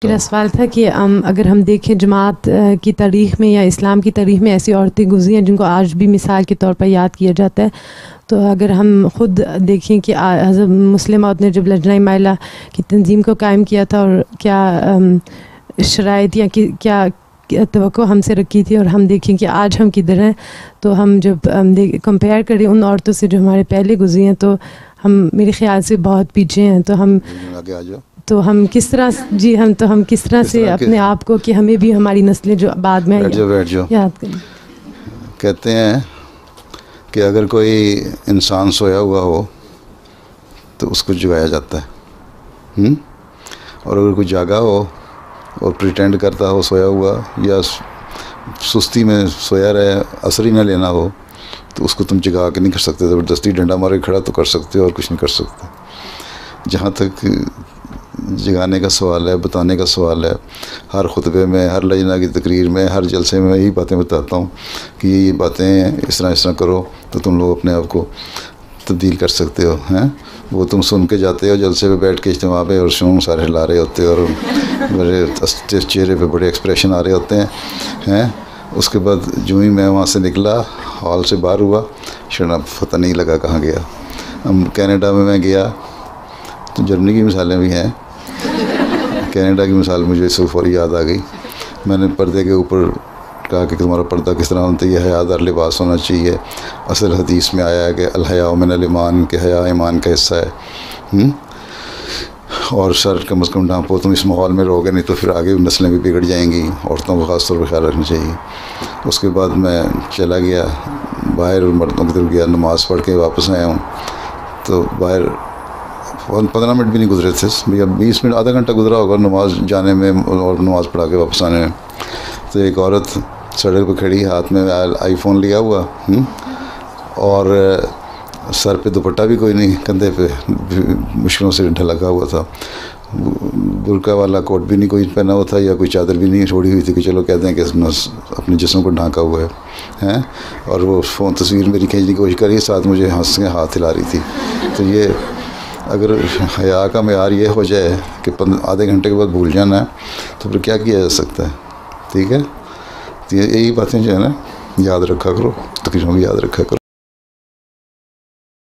मेरा सवाल था कि अगर हम देखें जमात की तारीख़ में या इस्लाम की तारीख़ में ऐसी औरतें गुज़री हैं जिनको आज भी मिसाल के तौर पर याद किया जाता है, तो अगर हम ख़ुद देखें कि हज़रत मुस्लिम औरत ने जब लजनाए माइला की तंजीम को कायम किया था और क्या शराइत या क्या तवक्को हमसे रखी थी, और हम देखें कि आज हम किधर हैं, तो हम जब कंपेयर करें उन औरतों से जो हमारे पहले गुज़री हैं, तो हम मेरे ख़्याल से बहुत पीछे हैं। तो हम आगे आ जाओ। तो हम किस तरह किस तरह से अपने आप को कि हमें भी हमारी नस्लें जो बाद में बैठ जाओ याद करें। कहते हैं कि अगर कोई इंसान सोया हुआ हो तो उसको जगाया जाता है, और अगर कोई जागा हो और प्रिटेंड करता हो सोया हुआ या सुस्ती में सोया रहे, असर ही ना लेना हो, तो उसको तुम जगा के नहीं कर सकते। ज़बरदस्ती डंडा मारे खड़ा तो कर सकते हो और कुछ नहीं कर सकते। जहाँ तक जगाने का सवाल है, बताने का सवाल है, हर खुतबे में, हर लजना की तकरीर में, हर जलसे में यही बातें बताता हूँ कि ये बातें इस तरह करो तो तुम लोग अपने आप को तब्दील कर सकते हो। हैं वो तुम सुन के जाते हो जलसे पे बैठ के इज्तिमा पे और शूँ सारे हिला रहे होते हो और बड़े चेहरे पे बड़े एक्सप्रेशन आ रहे होते हैं। उसके बाद जो ही मैं वहाँ से निकला, हॉल से बाहर हुआ, शर्मा पता नहीं लगा कहाँ गया। कनाडा में मैं गया तो जर्मनी की मिसालें भी हैं, कनाडा की मिसाल मुझे इस फौरी याद आ गई। मैंने पर्दे के ऊपर कहा कि तुम्हारा पर्दा किस तरह होता है, यह हयादार लिबास होना चाहिए। असल हदीस में आया है कि अल हया मिनल ईमान, के हया ईमान का हिस्सा है। और सर कम से कम ढांपो, तुम इस माहौल में रहोगे नहीं तो फिर आगे नस्लें भी बिगड़ जाएंगी। औरतों को ख़ास तौर पर ख्याल रखना चाहिए। उसके बाद मैं चला गया बाहर, मर्दों की तरफ गया, नमाज़ पढ़ के वापस आया हूँ तो बाहर 15 मिनट भी नहीं गुजरे थे भैया, 20 मिनट आधा घंटा गुजरा होगा नमाज़ जाने में और नमाज़ पढ़ा के वापस आने में। तो एक औरत सड़क पर खड़ी, हाथ में आईफोन लिया हुआ, और सर पे दुपट्टा भी कोई नहीं, कंधे पे मुश्किलों से ढलका हुआ था, बुर्का वाला कोट भी नहीं कोई पहना हुआ था या कोई चादर भी नहीं छोड़ी हुई थी कि चलो कहते हैं कि अपने जिस्म को ढांका हुआ है। और वो फ़ोन तस्वीर मेरी खींचने की कोशिश करी, साथ मुझे हंस के हाथ हिला रही थी। तो ये अगर हया का मेयार ये हो जाए कि आधे घंटे के बाद भूल जाना है, तो फिर क्या किया जा सकता है। ठीक है, तो यही बातें जो है ना याद रखा करो, तकरीरों में याद रखा करो।